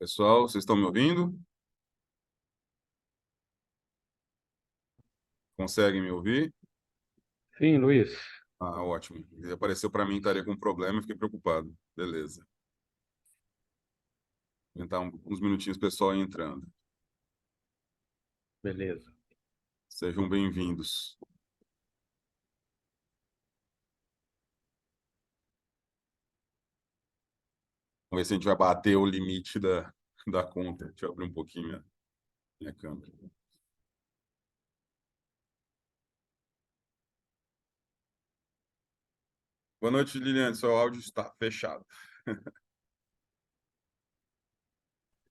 Pessoal, vocês estão me ouvindo? Conseguem me ouvir? Sim, Luiz. Ah, ótimo. Ele apareceu para mim, estaria com problema, eu fiquei preocupado. Beleza. Vou tentar uns minutinhos, pessoal, aí entrando. Beleza. Sejam bem-vindos. Vamos ver se a gente vai bater o limite da conta. Deixa eu abrir um pouquinho minha câmera. Boa noite, Liliane. Seu áudio está fechado.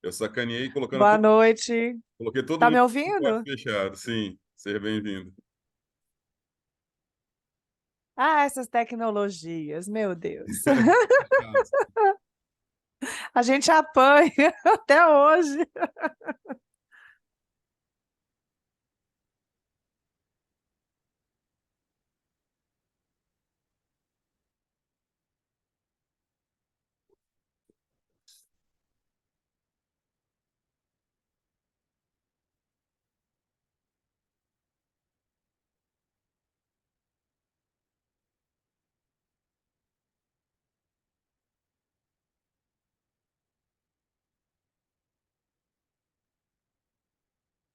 Eu sacaneei colocando Boa noite. coloquei todo Tá mundo me com o quarto ouvindo? fechado. Sim, seja bem-vindo. Ah, essas tecnologias, meu Deus. A gente apanha até hoje.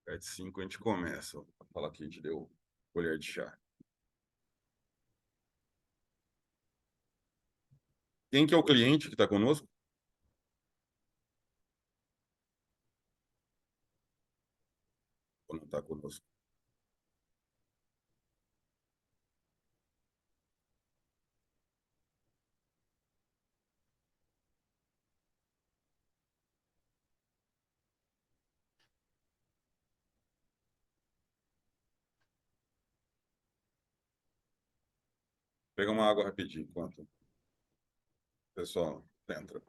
Às 5 a gente começa. Vou falar que a gente deu colher de chá. Quem que é o cliente que está conosco? Ou não está conosco? Pega uma água rapidinho enquanto o pessoal entra.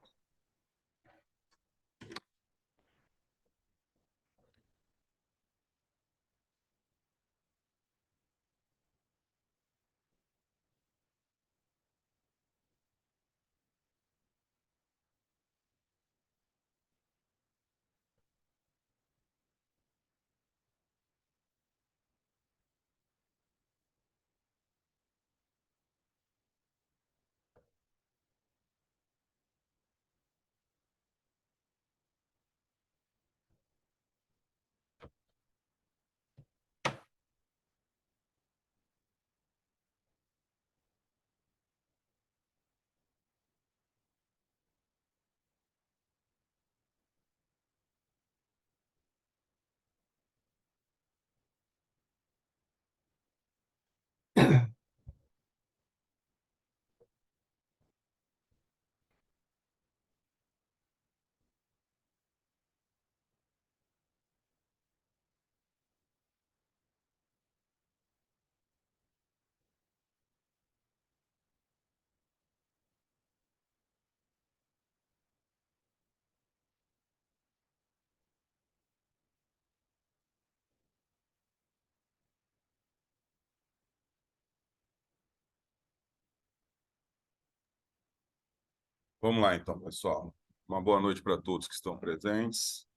Vamos lá, então, pessoal. Uma boa noite para todos que estão presentes.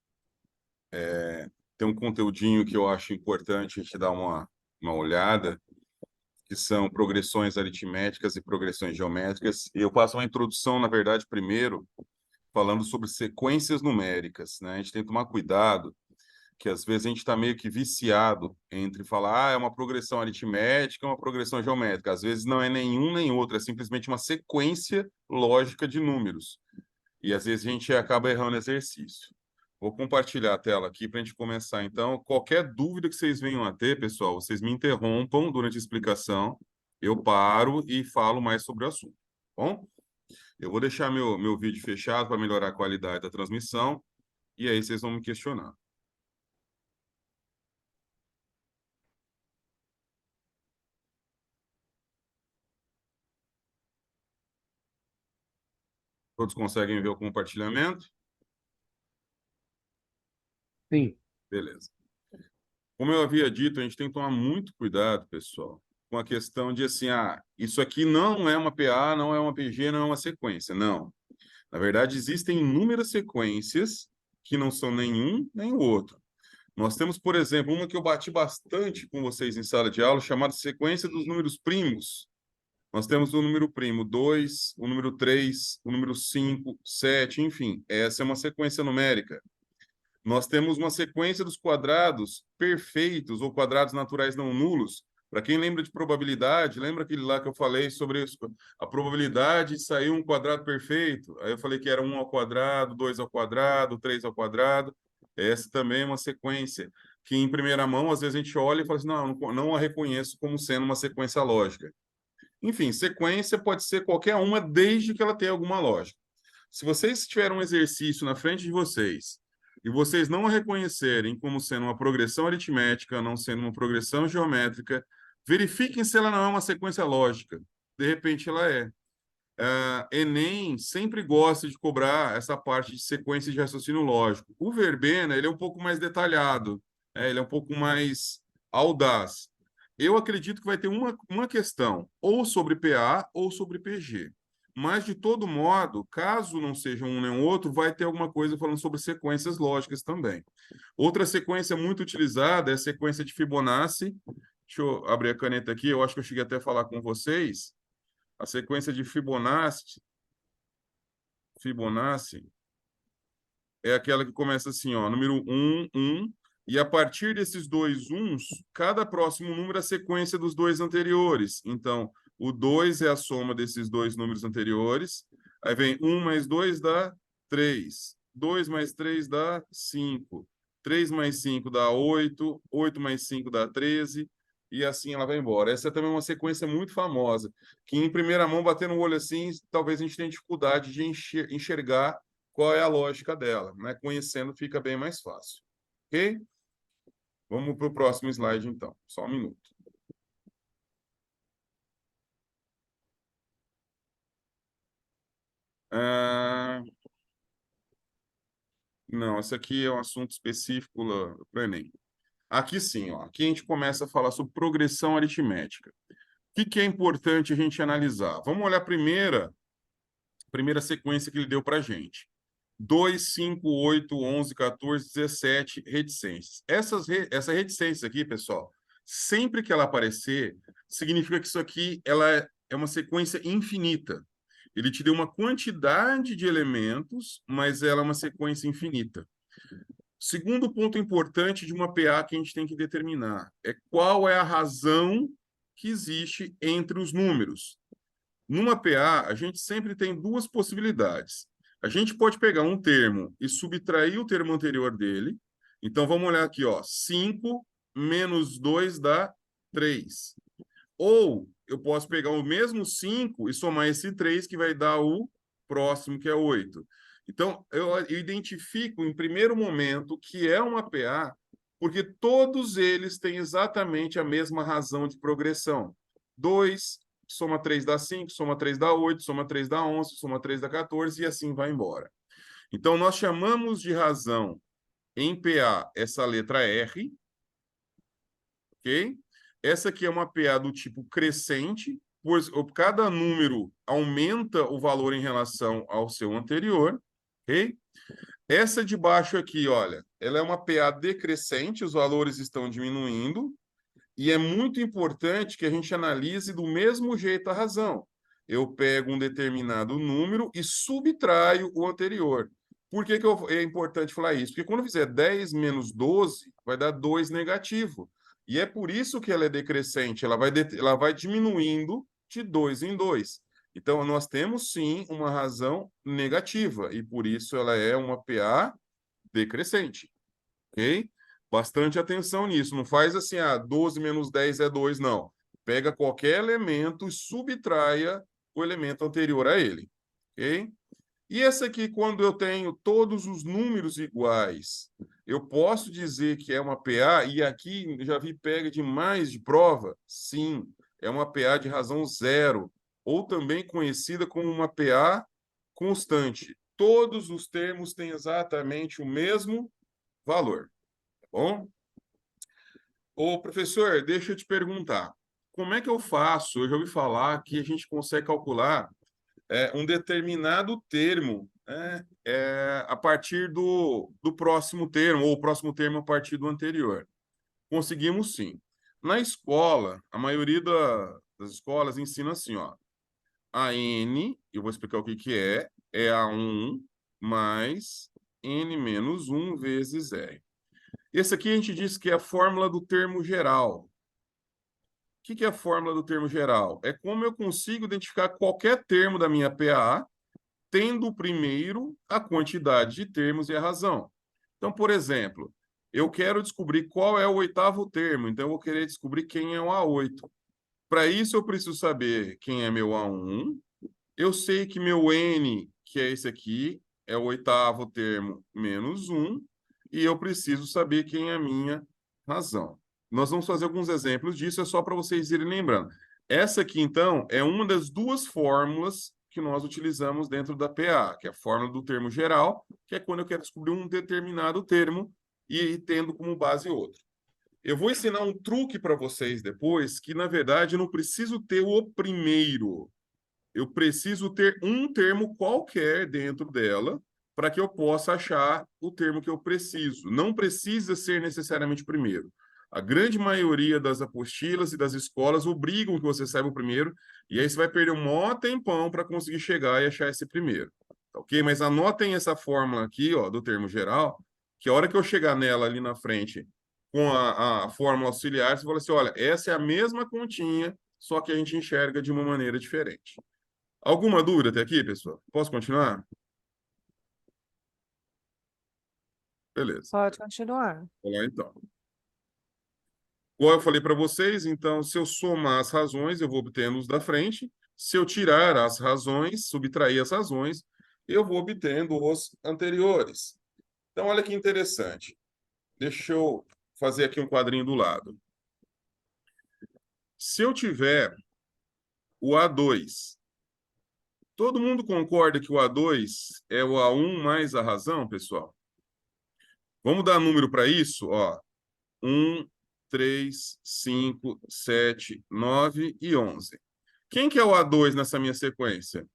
Tem um conteúdinho que eu acho importante a gente dar uma olhada, que são progressões aritméticas e progressões geométricas. E eu passo uma introdução, na verdade, primeiro, falando sobre sequências numéricas, né? A gente tem que tomar cuidado, que às vezes a gente está meio que viciado entre falar, é uma progressão aritmética, uma progressão geométrica. Às vezes não é nenhum nem outro, é simplesmente uma sequência lógica de números. E às vezes a gente acaba errando exercício. Vou compartilhar a tela aqui para a gente começar. Então, qualquer dúvida que vocês venham a ter, pessoal, vocês me interrompam durante a explicação, eu paro e falo mais sobre o assunto. Tá bom? Eu vou deixar meu vídeo fechado para melhorar a qualidade da transmissão, e aí vocês vão me questionar. Todos conseguem ver o compartilhamento? Sim. Beleza. Como eu havia dito, a gente tem que tomar muito cuidado, pessoal, com a questão de assim, isso aqui não é uma PA, não é uma PG, não é uma sequência. Não. Na verdade, existem inúmeras sequências que não são nenhum nem o outro. Nós temos, por exemplo, uma que eu bati bastante com vocês em sala de aula, chamada sequência dos números primos. Nós temos o número primo 2, o número 3, o número 5, 7, enfim, essa é uma sequência numérica. Nós temos uma sequência dos quadrados perfeitos ou quadrados naturais não nulos. Para quem lembra de probabilidade, lembra aquele lá que eu falei sobre a probabilidade de sair um quadrado perfeito? Aí eu falei que era 1 ao quadrado, 2 ao quadrado, 3 ao quadrado. Essa também é uma sequência que, em primeira mão, às vezes a gente olha e fala assim, não a reconheço como sendo uma sequência lógica. Enfim, sequência pode ser qualquer uma, desde que ela tenha alguma lógica. Se vocês tiverem um exercício na frente de vocês e vocês não a reconhecerem como sendo uma progressão aritmética, não sendo uma progressão geométrica, verifiquem se ela não é uma sequência lógica. De repente, ela é. Enem sempre gosta de cobrar essa parte de sequência de raciocínio lógico. O Verbena, ele é um pouco mais detalhado, ele é um pouco mais audaz. Eu acredito que vai ter uma questão, ou sobre PA ou sobre PG. Mas, de todo modo, caso não seja um nem outro, vai ter alguma coisa falando sobre sequências lógicas também. Outra sequência muito utilizada é a sequência de Fibonacci. Deixa eu abrir a caneta aqui, eu acho que eu cheguei até a falar com vocês. A sequência de Fibonacci é aquela que começa assim, ó, número 1, 1, e a partir desses dois uns, cada próximo número é a sequência dos dois anteriores. Então, o 2 é a soma desses dois números anteriores, aí vem 1 mais 2 dá 3, 2 mais 3 dá 5, 3 mais 5 dá 8, 8 mais 5 dá 13, e assim ela vai embora. Essa é também uma sequência muito famosa, que em primeira mão, batendo o olho assim, talvez a gente tenha dificuldade de enxergar qual é a lógica dela, né? Conhecendo fica bem mais fácil. Ok? Vamos para o próximo slide, então. Só um minuto. Não, esse aqui é um assunto específico para o Enem. Aqui sim, ó. Aqui a gente começa a falar sobre progressão aritmética. O que é importante a gente analisar? Vamos olhar a primeira sequência que ele deu para a gente. 2, 5, 8, 11, 14, 17 reticências. Essa reticência aqui, pessoal, sempre que ela aparecer, significa que isso aqui é uma sequência infinita. Ele te deu uma quantidade de elementos, mas ela é uma sequência infinita. Segundo ponto importante de uma PA que a gente tem que determinar é qual é a razão que existe entre os números. Numa PA, a gente sempre tem duas possibilidades. A gente pode pegar um termo e subtrair o termo anterior dele. Então, vamos olhar aqui, ó. 5 menos 2 dá 3. Ou eu posso pegar o mesmo 5 e somar esse 3, que vai dar o próximo, que é 8. Então, eu identifico em primeiro momento que é uma PA, porque todos eles têm exatamente a mesma razão de progressão. 2, soma 3 dá 5, soma 3 dá 8, soma 3 dá 11, soma 3 dá 14 e assim vai embora. Então, nós chamamos de razão em PA essa letra R, ok? Essa aqui é uma PA do tipo crescente, pois cada número aumenta o valor em relação ao seu anterior, ok? Essa de baixo aqui, olha, ela é uma PA decrescente, os valores estão diminuindo, e é muito importante que a gente analise do mesmo jeito a razão. Eu pego um determinado número e subtraio o anterior. Por que é importante falar isso? Porque quando eu fizer 10 menos 12, vai dar 2 negativo. E é por isso que ela é decrescente, ela vai diminuindo de 2 em 2. Então, nós temos sim uma razão negativa, e por isso ela é uma PA decrescente. Ok? Bastante atenção nisso. Não faz assim, 12 menos 10 é 2, não. Pega qualquer elemento e subtraia o elemento anterior a ele. Ok? E essa aqui, quando eu tenho todos os números iguais, eu posso dizer que é uma PA, e aqui já vi pega demais de prova? Sim, é uma PA de razão zero, ou também conhecida como uma PA constante. Todos os termos têm exatamente o mesmo valor. Bom? Ô, professor, deixa eu te perguntar. Como é que eu faço? Eu já ouvi falar que a gente consegue calcular um determinado termo a partir do próximo termo, ou o próximo termo a partir do anterior. Conseguimos sim. Na escola, a maioria das escolas ensina assim, ó. A N, eu vou explicar o que é a 1 mais N menos 1 vezes R. Esse aqui a gente diz que é a fórmula do termo geral. O que é a fórmula do termo geral? É como eu consigo identificar qualquer termo da minha PAA, tendo primeiro a quantidade de termos e a razão. Então, por exemplo, eu quero descobrir qual é o oitavo termo, então eu vou querer descobrir quem é o A8. Para isso, eu preciso saber quem é meu A1. Eu sei que meu N, que é esse aqui, é o oitavo termo menos 1, e eu preciso saber quem é a minha razão. Nós vamos fazer alguns exemplos disso, é só para vocês irem lembrando. Essa aqui, então, é uma das duas fórmulas que nós utilizamos dentro da PA, que é a fórmula do termo geral, que é quando eu quero descobrir um determinado termo e tendo como base outro. Eu vou ensinar um truque para vocês depois, que, na verdade, eu não preciso ter o primeiro. Eu preciso ter um termo qualquer dentro dela para que eu possa achar o termo que eu preciso. Não precisa ser necessariamente o primeiro. A grande maioria das apostilas e das escolas obrigam que você saiba o primeiro, e aí você vai perder um maior tempão para conseguir chegar e achar esse primeiro. Tá ok? Mas anotem essa fórmula aqui, ó, do termo geral, que a hora que eu chegar nela ali na frente com a fórmula auxiliar, você fala assim, olha, essa é a mesma continha, só que a gente enxerga de uma maneira diferente. Alguma dúvida até aqui, pessoal? Posso continuar? Beleza. Pode continuar. Vou lá então. Igual eu falei para vocês, então, se eu somar as razões, eu vou obtendo os da frente. Se eu tirar as razões, subtrair as razões, eu vou obtendo os anteriores. Então, olha que interessante. Deixa eu fazer aqui um quadrinho do lado. Se eu tiver o A2, todo mundo concorda que o A2 é o A1 mais a razão, pessoal? Vamos dar número para isso? Ó, 1, 3, 5, 7, 9 e 11. Quem que é o A2 nessa minha sequência?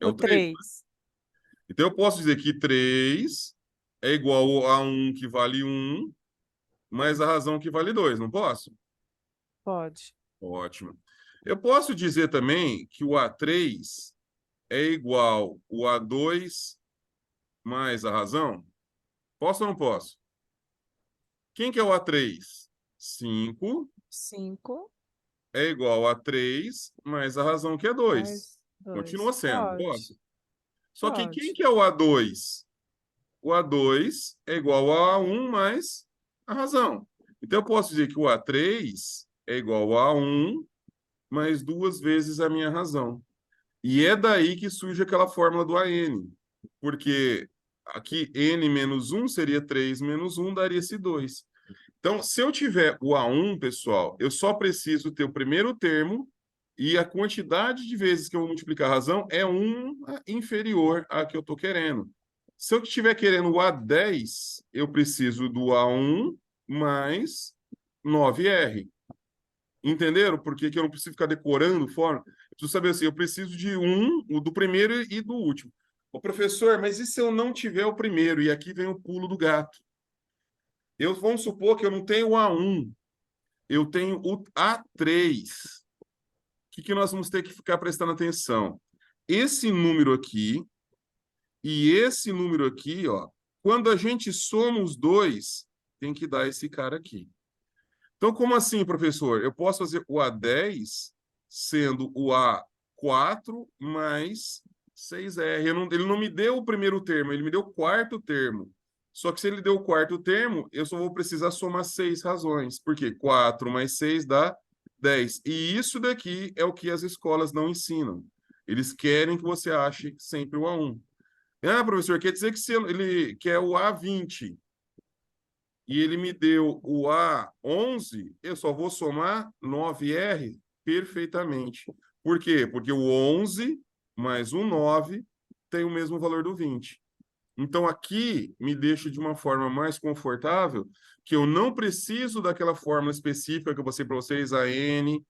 É O o 3. 3. Então, eu posso dizer que 3 é igual a 1 que vale 1, mais a razão que vale 2, não posso? Pode. Ótimo. Eu posso dizer também que o A3 é igual o A2 mais a razão? Posso ou não posso? Quem que é o A3? 5 5 é igual a 3 mais a razão que é 2. mais Continua 2. sendo, Pode. posso? Só que quem Pode. que é o A2? O A2 é igual a 1 mais a razão. Então, eu posso dizer que o A3 é igual a 1 mais 2 vezes a minha razão. E é daí que surge aquela fórmula do AN. Porque aqui n menos 1 seria 3 menos 1, daria esse 2. Então, se eu tiver o A1, pessoal, eu só preciso ter o primeiro termo e a quantidade de vezes que eu vou multiplicar a razão é 1 inferior à que eu estou querendo. Se eu estiver querendo o A10, eu preciso do A1 mais 9R. Entenderam por que eu não preciso ficar decorando fórmula? Eu preciso saber assim, eu preciso de o do primeiro e do último. Ô, professor, mas e se eu não tiver o primeiro? E aqui vem o pulo do gato. Vamos supor que eu não tenho o A1, eu tenho o A3. O que nós vamos ter que ficar prestando atenção? Esse número aqui e esse número aqui, ó, quando a gente soma os dois, tem que dar esse cara aqui. Então, como assim, professor? Eu posso fazer o A10 sendo o A4 mais 6R. Ele não me deu o primeiro termo, ele me deu o quarto termo. Só que se ele deu o quarto termo, eu só vou precisar somar 6 razões. Porque 4 mais 6 dá 10. E isso daqui é o que as escolas não ensinam. Eles querem que você ache sempre o A1. Ah, professor, quer dizer que se ele quer o A20 e ele me deu o A11, eu só vou somar 9R perfeitamente. Por quê? Porque o 11 mais o 9 tem o mesmo valor do 20. Então, aqui me deixa de uma forma mais confortável, que eu não preciso daquela fórmula específica que eu passei para vocês, a N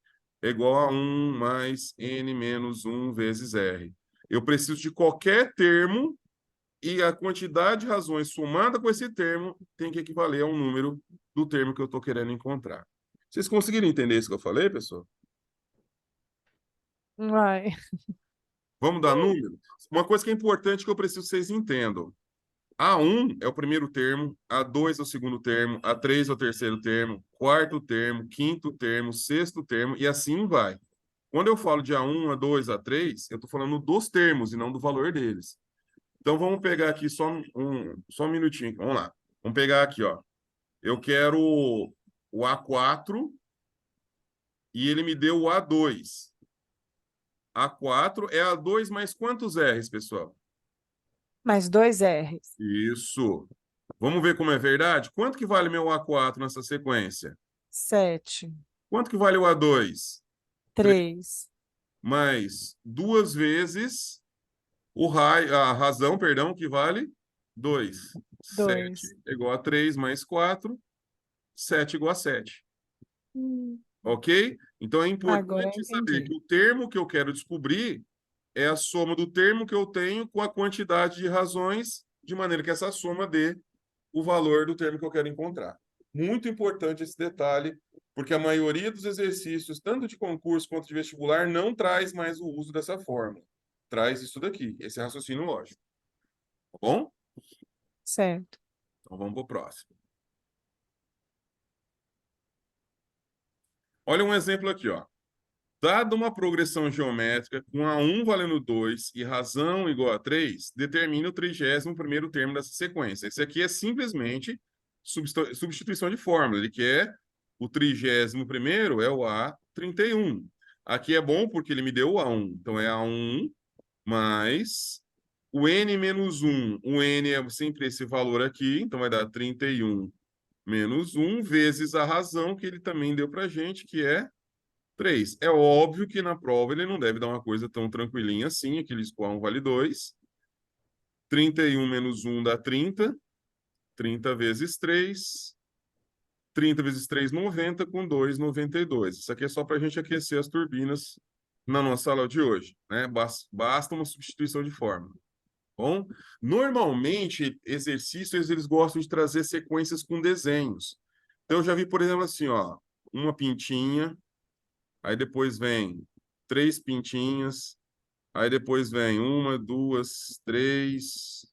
é igual a 1 mais n menos 1 vezes r. Eu preciso de qualquer termo e a quantidade de razões somada com esse termo tem que equivaler ao número do termo que eu estou querendo encontrar. Vocês conseguiram entender isso que eu falei, pessoal? Vai. Vamos dar número? Uma coisa que é importante que eu preciso que vocês entendam. A1 é o primeiro termo, A2 é o segundo termo, A3 é o terceiro termo, quarto termo, quinto termo, sexto termo, e assim vai. Quando eu falo de A1, A2, A3, eu estou falando dos termos e não do valor deles. Então vamos pegar aqui só um minutinho. Vamos lá. Vamos pegar aqui, ó. Eu quero o A4 e ele me deu o A2. A4 é A2 mais quantos R's, pessoal? Mais dois R's. Isso. Vamos ver como é verdade? Quanto que vale meu A4 nessa sequência? 7. Quanto que vale o A2? 3. Mais duas vezes a razão, perdão, que vale 2. 7 2. é igual a 3 mais 4. 7 igual a 7. Ok? Então é Agora eu importante saber que entendi. o termo que eu quero descobrir é a soma do termo que eu tenho com a quantidade de razões, de maneira que essa soma dê o valor do termo que eu quero encontrar. Muito importante esse detalhe, porque a maioria dos exercícios, tanto de concurso quanto de vestibular, não traz mais o uso dessa fórmula. Traz isso daqui, esse raciocínio lógico. Tá bom? Certo. Então vamos para o próximo. Olha um exemplo aqui, ó. Dada uma progressão geométrica com A1 valendo 2 e razão igual a 3, determine o 31º termo dessa sequência. Esse aqui é simplesmente substituição de fórmula. Ele quer o 31º é o A31. Aqui é bom porque ele me deu o A1. Então é A1 mais o N menos 1. O N é sempre esse valor aqui, então vai dar 31 menos 1 vezes a razão que ele também deu para a gente, que é 3. É óbvio que na prova ele não deve dar uma coisa tão tranquilinha assim, aqueles qual vale 2. 31 menos 1 dá 30. 30 vezes 3. 30 vezes 3, 90, com 2, 92. Isso aqui é só para a gente aquecer as turbinas na nossa aula de hoje, né? Basta uma substituição de fórmula. Bom, normalmente, exercícios eles gostam de trazer sequências com desenhos. Então, eu já vi, por exemplo, assim, ó, uma pintinha, aí depois vem 3 pintinhas, aí depois vem 1, 2, 3,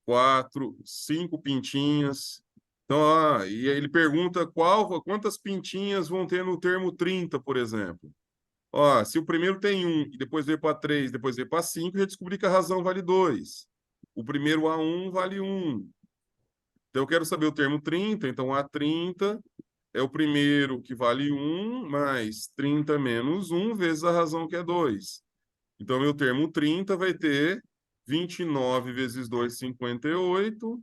4, 5 pintinhas. Então, e aí ele pergunta quantas pintinhas vão ter no termo 30, por exemplo. Ó, se o primeiro tem 1, e depois veio para 3, depois veio para 5, já descobri que a razão vale 2. O primeiro A1 vale 1. Então, eu quero saber o termo 30, então A30 é o primeiro que vale 1, mais 30 menos 1 vezes a razão que é 2. Então, meu termo 30 vai ter 29 vezes 2, 58.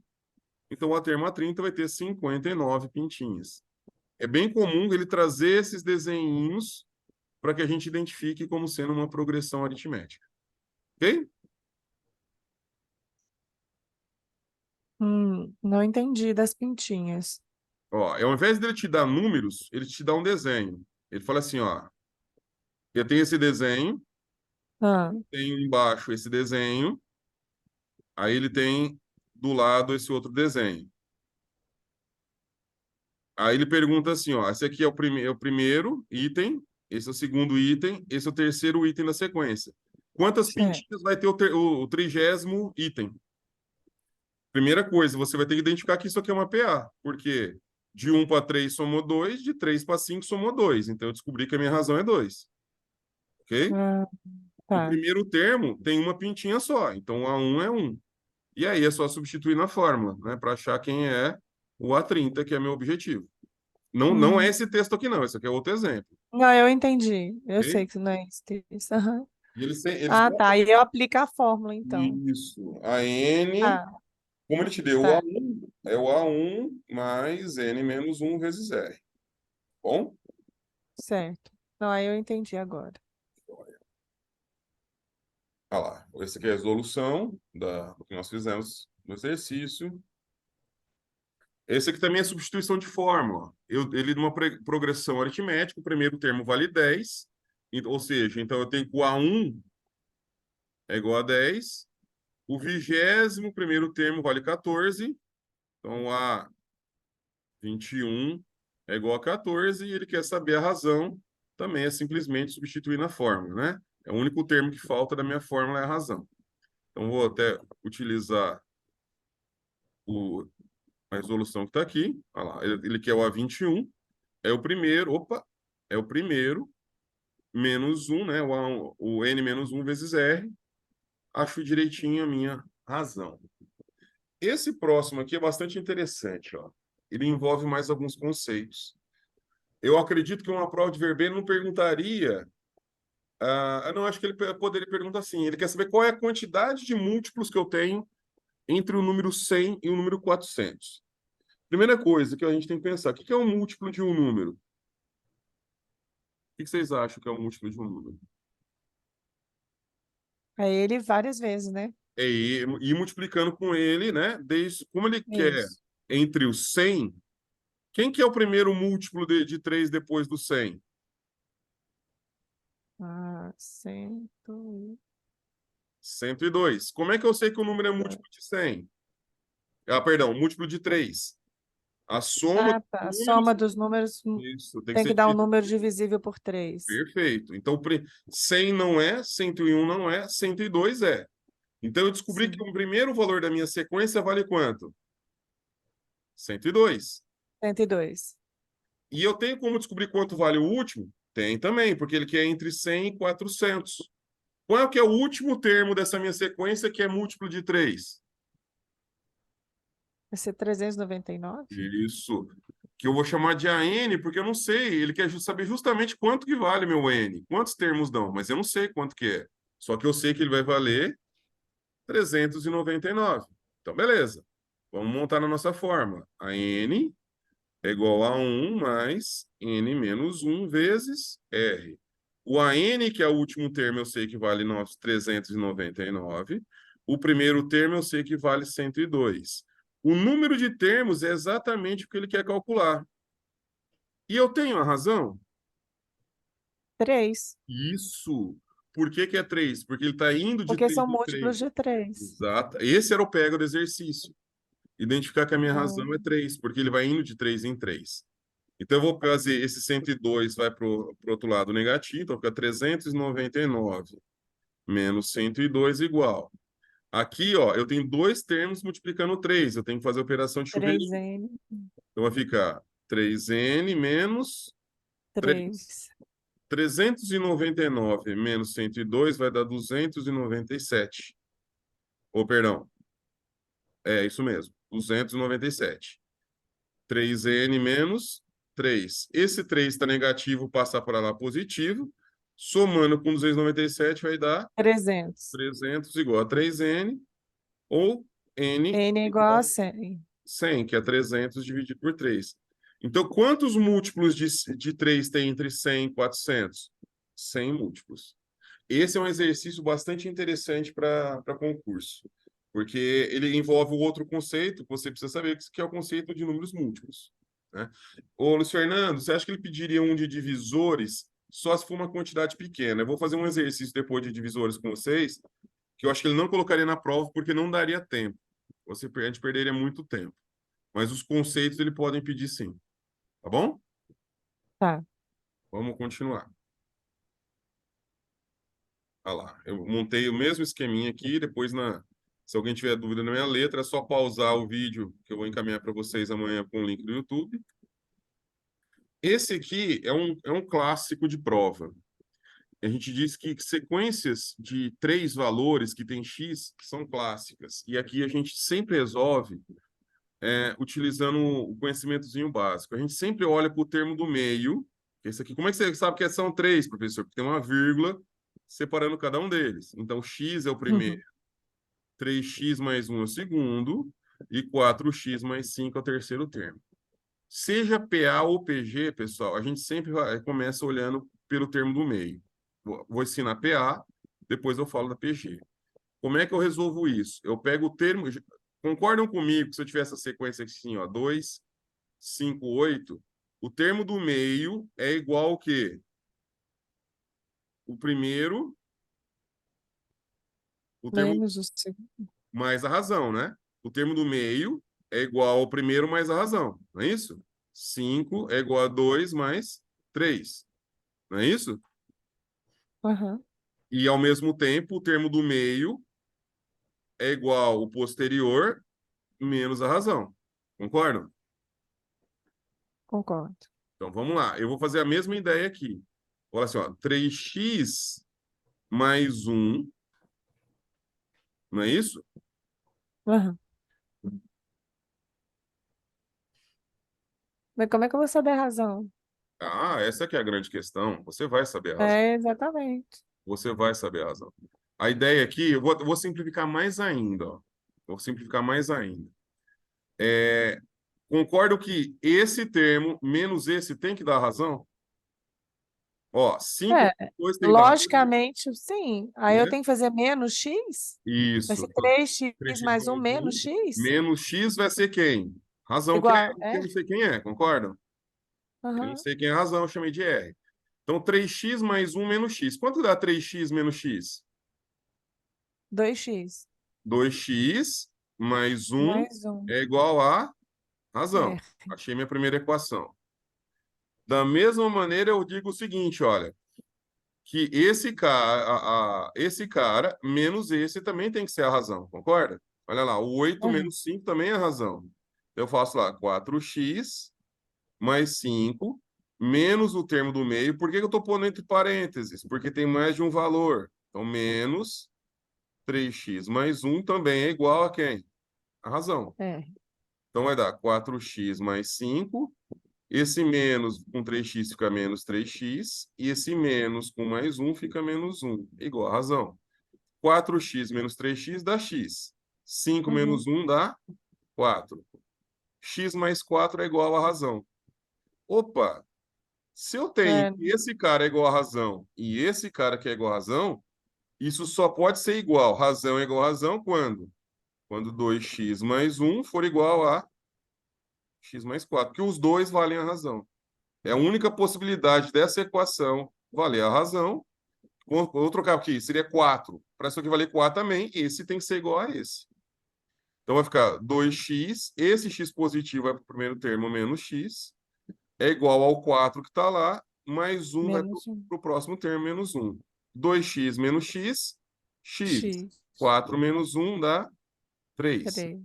Então, a termo A30 vai ter 59 pintinhas. É bem comum ele trazer esses desenhinhos para que a gente identifique como sendo uma progressão aritmética. Ok? Não entendi das pintinhas. Ó, ao invés dele te dar números, ele te dá um desenho. Ele fala assim, ó, eu tenho esse desenho, Ah, tenho embaixo esse desenho, aí ele tem do lado esse outro desenho. Aí ele pergunta assim, ó, esse aqui é o primeiro item, esse é o segundo item, esse é o terceiro item da sequência. Quantas certo. pintinhas vai ter o 30º item? Primeira coisa, você vai ter que identificar que isso aqui é uma PA, porque de 1 para 3 somou 2, de 3 para 5 somou 2. Então eu descobri que a minha razão é 2. Ok? Ah, O tá. primeiro termo tem uma pintinha só, então A1 é 1. E aí é só substituir na fórmula, né, para achar quem é o A30, que é meu objetivo. Não, não é Hum. esse texto aqui, não. Esse aqui é outro exemplo. Não, eu entendi. Eu sei Ok? que não é isso. Aham. E eles Ah, tá. gostam E eu aplico a fórmula, então. disso. A N, Ah, como ele te deu o tá. A1, é o A1 mais N menos 1 vezes R. Bom? Certo. Não, aí eu entendi agora. Olha lá. Essa aqui é a resolução do que nós fizemos no exercício. Esse aqui também é substituição de fórmula. Ele, numa progressão aritmética, o primeiro termo vale 10, ou seja, então eu tenho que o A1 é igual a 10, o 21º termo vale 14, então o A21 é igual a 14, e ele quer saber a razão, também é simplesmente substituir na fórmula, né? É o único termo que falta da minha fórmula é a razão. Então, vou até utilizar a resolução que está aqui. Olha lá, ele quer o A21, é o primeiro, opa, é o primeiro, menos 1, né? O N menos 1 vezes R. Acho direitinho a minha razão. Esse próximo aqui é bastante interessante, ó. Ele envolve mais alguns conceitos. Eu acredito que uma prova de verbena não perguntaria. Não, acho que ele poderia perguntar assim. Ele quer saber qual é a quantidade de múltiplos que eu tenho entre o número 100 e o número 400. Primeira coisa que a gente tem que pensar: o que é um múltiplo de um número? O que vocês acham que é um múltiplo de um número? É ele várias vezes, né? É ir multiplicando com ele, né? Como ele quer Isso. entre os 100, quem que é o primeiro múltiplo de 3 depois do 100? Ah, 102. 102. Como é que eu sei que o número é múltiplo de 100? Perdão, múltiplo de 3. A soma Ah, dos tá. A números. soma dos números Isso, tem que tem que ser dar um número divisível por 3. perfeito. Então, 100 não é, 101 não é, 102 é. Então, eu descobri que Sim. o primeiro valor da minha sequência vale quanto? 102. 102. E eu tenho como descobrir quanto vale o último? Tem também, porque ele quer entre 100 e 400. Qual é que é o último termo dessa minha sequência que é múltiplo de 3? Vai ser 399? Isso. Que eu vou chamar de AN, porque eu não sei. Ele quer saber justamente quanto que vale meu N. Quantos termos dão, mas eu não sei quanto que é. Só que eu sei que ele vai valer 399. Então, beleza. Vamos montar na nossa fórmula. A N é igual a 1 mais N menos 1 vezes R. O AN, que é o último termo, eu sei que vale 399. O primeiro termo eu sei que vale 102. O número de termos é exatamente o que ele quer calcular. E eu tenho a razão? 3. Isso. Por que que é 3? Porque ele está indo de Porque 3 são em múltiplos 3. de 3. Exato. Esse era o pega do exercício. Identificar que a minha razão é Então, 3, porque ele vai indo de 3 em 3. Então, eu vou fazer esse 102 vai para o outro lado negativo, então fica 399 menos 102 igual. Aqui, ó, eu tenho dois termos multiplicando 3. Eu tenho que fazer a operação de chuveirinho. 3N, Então, vai ficar 3N menos 3. 3. 399 menos 102 vai dar 297. Ou, perdão, é isso mesmo, 297. 3N menos 3. Esse 3 está negativo, passa para lá positivo. Somando com 297 vai dar 300. 300 igual a 3N, ou N N é igual a 100. 100, que é 300 dividido por 3. Então, quantos múltiplos de 3 tem entre 100 e 400? 100 múltiplos. Esse é um exercício bastante interessante para concurso, porque ele envolve o outro conceito que você precisa saber, que é o conceito de números múltiplos, né? Ô, Luiz Fernando, você acha que ele pediria um de divisores só se for uma quantidade pequena? Eu vou fazer um exercício depois de divisores com vocês, que eu acho que ele não colocaria na prova porque não daria tempo. A gente perderia muito tempo. Mas os conceitos ele podem pedir sim. Tá bom? Tá. Vamos continuar. Olha lá, eu montei o mesmo esqueminha aqui, depois se alguém tiver dúvida na minha letra, é só pausar o vídeo que eu vou encaminhar para vocês amanhã com o link do YouTube. Esse aqui é um clássico de prova. A gente diz que sequências de 3 valores que tem x são clássicas. E aqui a gente sempre resolve utilizando o conhecimentozinho básico. A gente sempre olha para o termo do meio, que é esse aqui. Como é que você sabe que são 3, professor? Porque tem uma vírgula separando cada um deles. Então, x é o primeiro, 3x mais 1 é o segundo, e 4x mais 5 é o terceiro termo. Seja PA ou PG, pessoal, a gente sempre começa olhando pelo termo do meio. Vou ensinar PA, depois eu falo da PG. Como é que eu resolvo isso? Eu pego o termo. Concordam comigo que se eu tiver essa sequência aqui, assim, ó, 2, 5, 8, o termo do meio é igual ao quê? O primeiro, o termo Menos o segundo. mais a razão, né? O termo do meio é igual ao primeiro mais a razão, não é isso? 5 é igual a 2 mais 3, não é isso? Aham, E, ao mesmo tempo, o termo do meio é igual ao posterior menos a razão. Concordam? concordo. Então, vamos lá. Eu vou fazer a mesma ideia aqui. Olha assim, ó, 3x mais 1, não é isso? Aham. Mas como é que eu vou saber a razão? Ah, essa que é a grande questão. Você vai saber a razão. É, exatamente. Você vai saber a razão. A ideia aqui, eu vou simplificar mais ainda. Ó. Vou simplificar mais ainda. Concordo que esse termo menos esse tem que dar razão? Ó, 5 É, menos 2 tem que dar razão, logicamente, sim. Aí eu né? tenho que fazer menos x? Vai Isso. ser 3x 3x mais um mais menos 1 x? menos x vai ser quem? Razão que é, Igual, que é? eu não sei quem é, concordam? Eu não Aham. sei quem é a razão, eu chamei de R. Então, 3x mais 1 menos x. Quanto dá 3x menos x? 2x 2x mais 1 mais um. é igual a É. razão. Achei minha primeira equação. Da mesma maneira, eu digo o seguinte, olha, que esse cara menos esse também tem que ser a razão, concorda? Olha lá, o 8 Aham. menos 5 também é a razão. Eu faço lá 4x mais 5 menos o termo do meio. Por que que eu estou pondo entre parênteses? Porque tem mais de um valor. Então, menos 3x mais 1 também é igual a quem? A razão. É. Então, vai dar 4x mais 5. Esse menos com 3x fica menos 3x. E esse menos com mais 1 fica menos 1. Igual a razão. 4x menos 3x dá x. 5 Uhum. menos 1 dá 4. X mais 4 é igual a razão. Opa! Se eu tenho É. que esse cara é igual a razão e esse cara que é igual a razão, isso só pode ser igual. Razão é igual a razão quando? Quando 2x mais 1 for igual a x mais 4, porque os dois valem a razão. É a única possibilidade dessa equação valer a razão. Vou trocar aqui, seria 4. Para isso aqui valer 4 também, esse tem que ser igual a esse. Então vai ficar 2x, esse x positivo vai para o primeiro termo menos x, é igual ao 4 que está lá, mais 1 vai Menos um. para o próximo termo, menos 1. 2x menos x, x. X. 4 menos 1 dá 3. 3.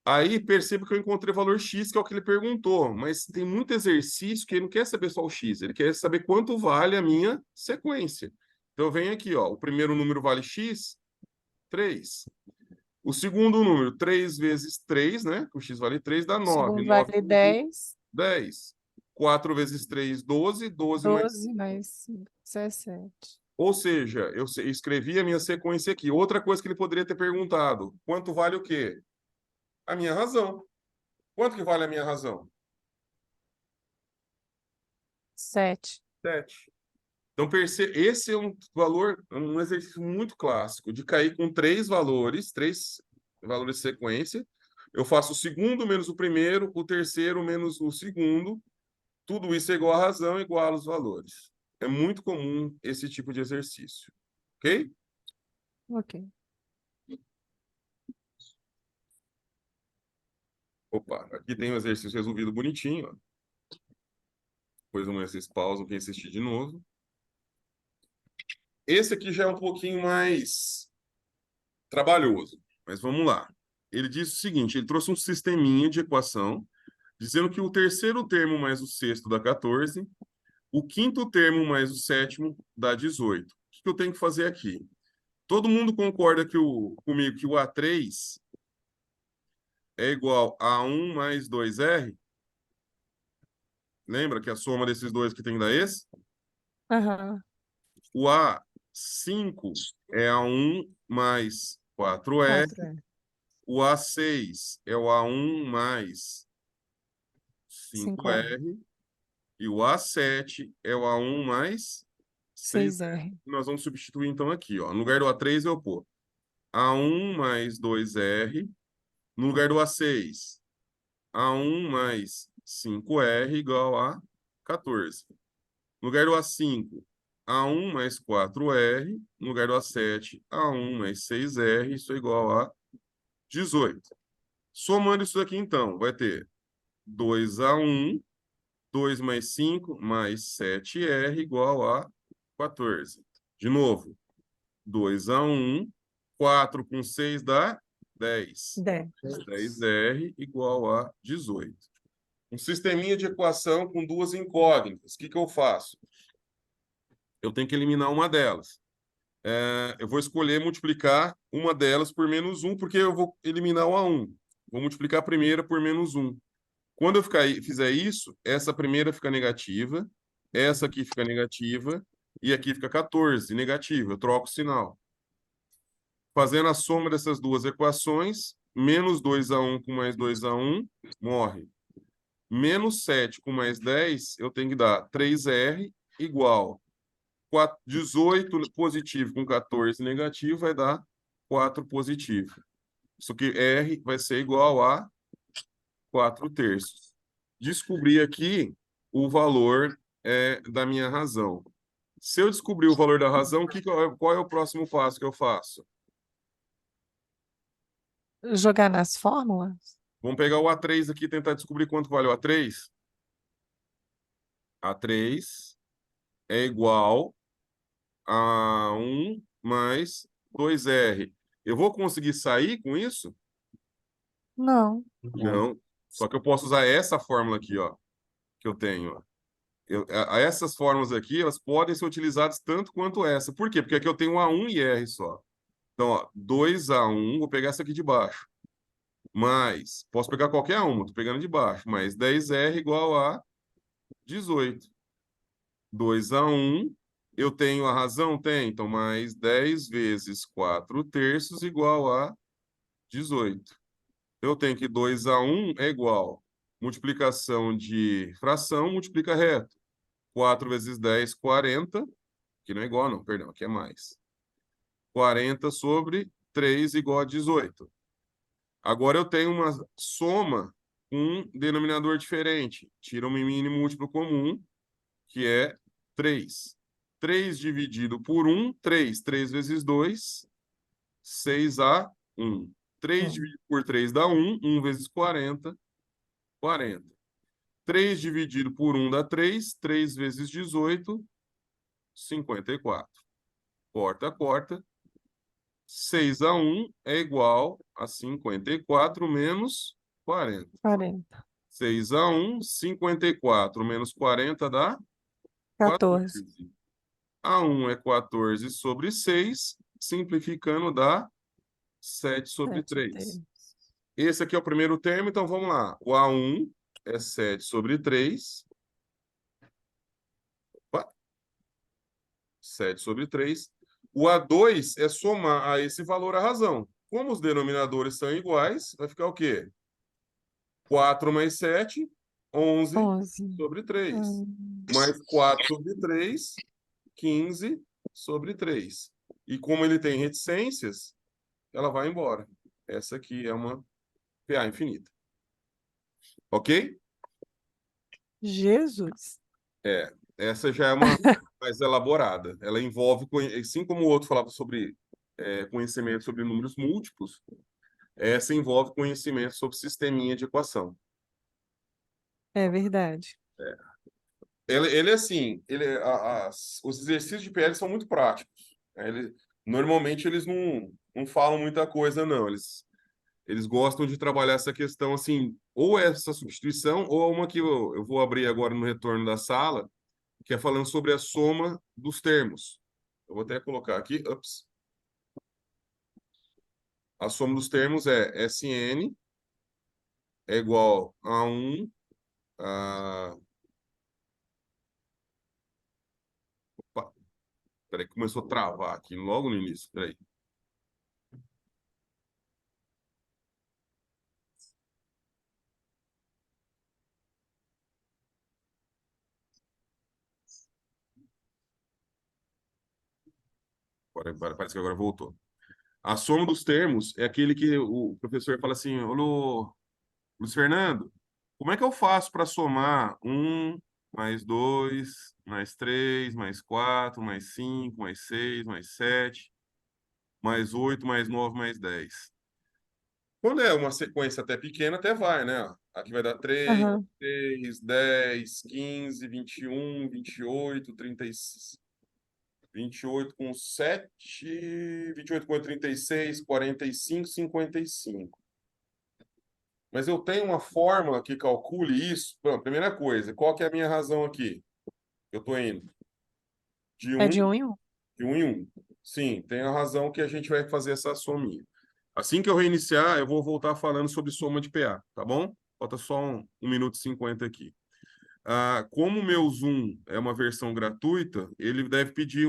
Aí perceba que eu encontrei o valor x, que é o que ele perguntou, mas tem muito exercício que ele não quer saber só o x, ele quer saber quanto vale a minha sequência. Então eu venho aqui, ó, o primeiro número vale x, 3. O segundo número, 3 vezes 3, né? O x vale 3, dá 9. Segundo 9 vale vezes 1, 10. 10. 4 vezes 3, 12. 12 mais... 12 mais 5, 17. Ou seja, escrevi a minha sequência aqui. Outra coisa que ele poderia ter perguntado, quanto vale o quê? A minha razão. Quanto que vale a minha razão? 7. 7. Então, esse é um valor, um exercício muito clássico, de cair com três valores de sequência. Eu faço o segundo menos o primeiro, o terceiro menos o segundo. Tudo isso é igual à razão, igual aos valores. É muito comum esse tipo de exercício. Ok? Ok. Opa, aqui tem o exercício resolvido bonitinho. Ó. Depois amanhã vocês pausam quem assistir de novo. Esse aqui já é um pouquinho mais trabalhoso, mas vamos lá. Ele disse o seguinte, ele trouxe um sisteminha de equação, dizendo que o terceiro termo mais o sexto dá 14, o quinto termo mais o sétimo dá 18. O que eu tenho que fazer aqui? Todo mundo concorda comigo que o A3 é igual a 1 mais 2R? Lembra que a soma desses dois que tem que dar esse? Aham. O A5 é a 1 mais 4R. 4 é. O A6 é o A1 mais 5R. 5R. E o A7 é o A1 mais 6R. 6R. Nós vamos substituir, então, aqui. Ó. No lugar do A3, eu pôr A1 mais 2R No lugar do A6, A1 mais 5R igual a 14. No lugar do A5, A1 mais 4R. No lugar do A7, A1 mais 6R. Isso é igual a 18. Somando isso aqui, então, vai ter 2A1, 2 mais 5 mais 7R igual a 14. De novo, 2A1, 4 com 6 dá 10. 10R igual a 18. Um sisteminha de equação com duas incógnitas. O que eu faço? Eu tenho que eliminar uma delas. Eu vou escolher multiplicar uma delas por menos 1, porque eu vou eliminar o A1. Vou multiplicar a primeira por menos 1. Quando eu fizer isso, essa primeira fica negativa, essa aqui fica negativa, e aqui fica 14, negativa. Eu troco o sinal. Fazendo a soma dessas duas equações, menos 2A1 com mais 2A1, morre. Menos 7 com mais 10, eu tenho que dar 3R igual 18 positivo com 14 negativo, vai dar 4 positivo. Isso aqui, R, vai ser igual a 4 terços. Descobri aqui o valor da minha razão. Se eu descobrir o valor da razão, qual é o próximo passo que eu faço? Jogar nas fórmulas? Vamos pegar o A3 aqui e tentar descobrir quanto vale o A3. A3 é igual a 1 mais 2R. Eu vou conseguir sair com isso? Não. Não. Só que eu posso usar essa fórmula aqui, ó, que eu tenho. Ó. Essas fórmulas aqui, elas podem ser utilizadas tanto quanto essa. Por quê? Porque aqui eu tenho A1 e R só. Então, ó, 2A1, vou pegar essa aqui de baixo. Mais, posso pegar qualquer uma, tô pegando de baixo. Mais 10R igual a 18. 2A1, eu tenho a razão? Tem. Então, mais 10 vezes 4 terços igual a 18. Eu tenho que 2A1 é igual multiplicação de fração, multiplica reto. 4 vezes 10, 40. Que não é igual, não, perdão, aqui é mais. 40 sobre 3 igual a 18. Agora eu tenho uma soma com um denominador diferente. Tira um mínimo múltiplo comum, que é 3. 3 dividido por 1, 3. 3 vezes 2, 6A1. 3 dividido por 3 dá 1. 1 vezes 40, 40. 3 dividido por 1 dá 3. 3 vezes 18, 54. Corta, corta. 6A1 é igual a 54 menos 40. 40. 6A1, 54 menos 40 dá 14. 14. A1 é 14 sobre 6, simplificando dá 7 sobre 7 3. terços. Esse aqui é o primeiro termo, então vamos lá. O A1 é 7 sobre 3. Opa, 7 sobre 3. O A2 é somar a esse valor a razão. Como os denominadores são iguais, vai ficar o quê? 4 mais 7, 11 11. sobre 3. Hum. Mais 4 sobre 3, 15 sobre 3. E como ele tem reticências, ela vai embora. Essa aqui é uma PA infinita. Ok? Jesus. Essa já é uma mais elaborada. Ela envolve, assim como o outro falava sobre conhecimento sobre números múltiplos, essa envolve conhecimento sobre sisteminha de equação. É verdade. Ele é assim, os exercícios de PL são muito práticos. Né? Normalmente eles não falam muita coisa, não. Eles gostam de trabalhar essa questão assim, ou essa substituição, ou uma que eu vou abrir agora no retorno da sala, que é falando sobre a soma dos termos. Eu vou até colocar aqui, ups. A soma dos termos é Sn é igual a 1 a... Opa, peraí, começou a travar aqui logo no início, peraí. Parece que agora voltou. A soma dos termos é aquele que o professor fala assim, ô Luiz Fernando, como é que eu faço para somar 1 mais 2 mais 3 mais 4 mais 5 mais 6 mais 7 mais 8 mais 9 mais 10? Quando é uma sequência até pequena, até vai, né? Aqui vai dar 3, Aham. 6, 10, 15, 21, 28, 36, 28 com 7, 28 com 36, 45, 55. Mas eu tenho uma fórmula que calcule isso. Bom, primeira coisa, qual que é a minha razão aqui? Eu estou indo de É 1 de um em um. de 1 em 1. Sim, tem a razão que a gente vai fazer essa sominha. Assim que eu reiniciar, eu vou voltar falando sobre soma de PA, tá bom? Falta só 1 minuto e 50 aqui. Como o meu Zoom é uma versão gratuita, ele deve pedir